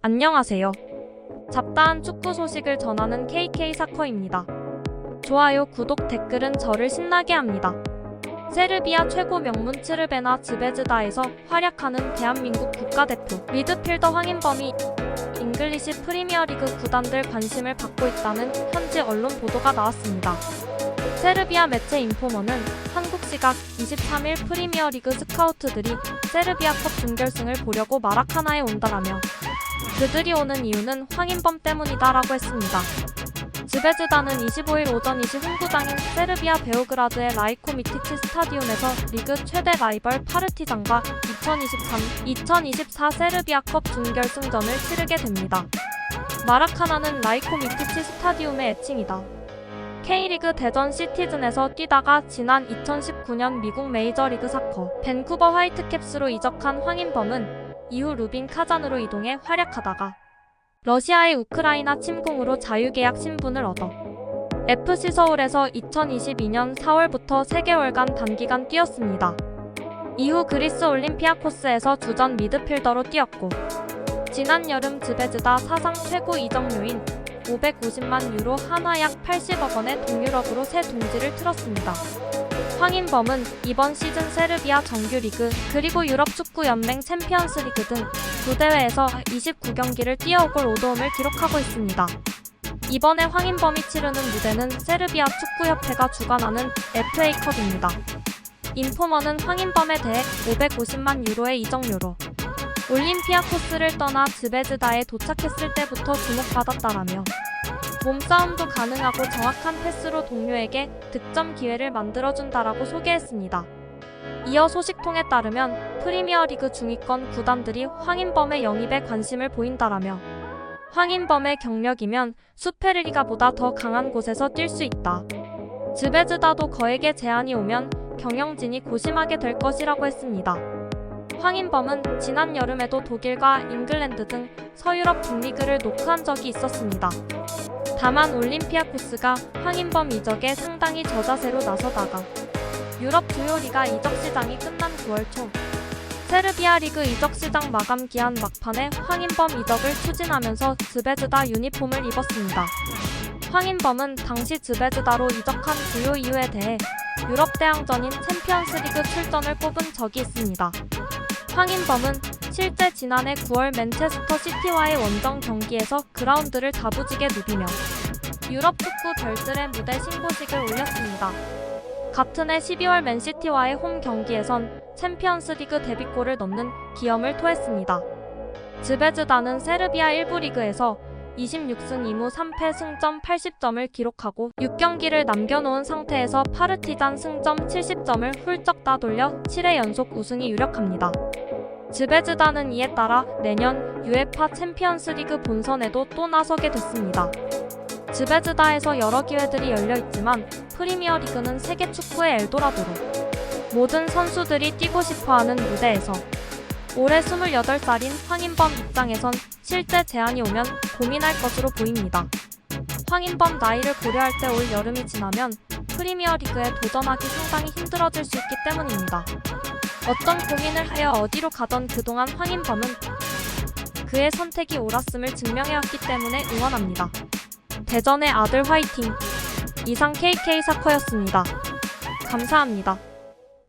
안녕하세요. 잡다한 축구 소식을 전하는 KK사커입니다. 좋아요, 구독, 댓글은 저를 신나게 합니다. 세르비아 최고 명문 츠르베나 즈베즈다에서 활약하는 대한민국 국가대표 미드필더 황인범이 잉글리시 프리미어리그 구단들 관심을 받고 있다는 현지 언론 보도가 나왔습니다. 세르비아 매체 인포머는 한국 시각 23일 프리미어리그 스카우트들이 세르비아컵 준결승을 보려고 마라카나에 온다라며 그들이 오는 이유는 황인범 때문이다라고 했습니다. 즈베즈다는 25일 오전 2시 홈구장인 세르비아 베오그라드의 라이코 미티치 스타디움에서 리그 최대 라이벌 파르티잔과 2023-2024 세르비아컵 준결승전을 치르게 됩니다. 마라카나는 라이코 미티치 스타디움의 애칭이다. K리그 대전 시티즌에서 뛰다가 지난 2019년 미국 메이저리그 사커 밴쿠버 화이트캡스로 이적한 황인범은 이후 루빈 카잔으로 이동해 활약하다가 러시아의 우크라이나 침공으로 자유계약 신분을 얻어 FC 서울에서 2022년 4월부터 3개월간 단기간 뛰었습니다. 이후 그리스 올림피아코스에서 주전 미드필더로 뛰었고 지난 여름 즈베즈다 사상 최고 이적료인 550만 유로 한화 약 80억 원의 동유럽으로 새 둥지를 틀었습니다. 황인범은 이번 시즌 세르비아 정규리그 그리고 유럽축구연맹 챔피언스리그 등 두 대회에서 29경기를 뛰어 골 5도움을 기록하고 있습니다. 이번에 황인범이 치르는 무대는 세르비아 축구협회가 주관하는 FA컵입니다. 인포머는 황인범에 대해 550만 유로의 이적료로 올림피아코스를 떠나 즈베즈다에 도착했을 때부터 주목받았다라며 몸싸움도 가능하고 정확한 패스로 동료에게 득점 기회를 만들어준다라고 소개했습니다. 이어 소식통에 따르면 프리미어리그 중위권 구단들이 황인범의 영입에 관심을 보인다라며 황인범의 경력이면 수페르리가보다 더 강한 곳에서 뛸 수 있다. 즈베즈다도 거액의 제안이 오면 경영진이 고심하게 될 것이라고 했습니다. 황인범은 지난 여름에도 독일과 잉글랜드 등 서유럽 빅리그를 노크한 적이 있었습니다. 다만 올림피아코스가 황인범 이적에 상당히 저자세로 나서다가 유럽 주요 리가 이적 시장이 끝난 9월 초 세르비아 리그 이적 시장 마감 기한 막판에 황인범 이적을 추진하면서 즈베즈다 유니폼을 입었습니다. 황인범은 당시 즈베즈다로 이적한 주요 이유에 대해 유럽 대항전인 챔피언스리그 출전을 꼽은 적이 있습니다. 황인범은 실제 지난해 9월 맨체스터 시티와의 원정 경기에서 그라운드를 다부지게 누비며 유럽 축구 별들의 무대 신고식을 올렸습니다. 같은 해 12월 맨시티와의 홈 경기에선 챔피언스리그 데뷔골을 넣는 기염을 토했습니다. 즈베즈다는 세르비아 1부 리그에서 26승 2무 3패 승점 80점을 기록하고 6경기를 남겨놓은 상태에서 파르티잔 승점 70점을 훌쩍 따돌려 7회 연속 우승이 유력합니다. 즈베즈다는 이에 따라 내년 UEFA 챔피언스리그 본선에도 또 나서게 됐습니다. 즈베즈다에서 여러 기회들이 열려있지만 프리미어리그는 세계 축구의 엘도라도로 모든 선수들이 뛰고 싶어하는 무대에서 올해 28살인 황인범 입장에선 실제 제안이 오면 고민할 것으로 보입니다. 황인범 나이를 고려할 때 올 여름이 지나면 프리미어리그에 도전하기 상당히 힘들어질 수 있기 때문입니다. 어떤 고민을 하여 어디로 가던 그동안 황인범은 그의 선택이 옳았음을 증명해왔기 때문에 응원합니다. 대전의 아들 화이팅! 이상 KK사커였습니다. 감사합니다.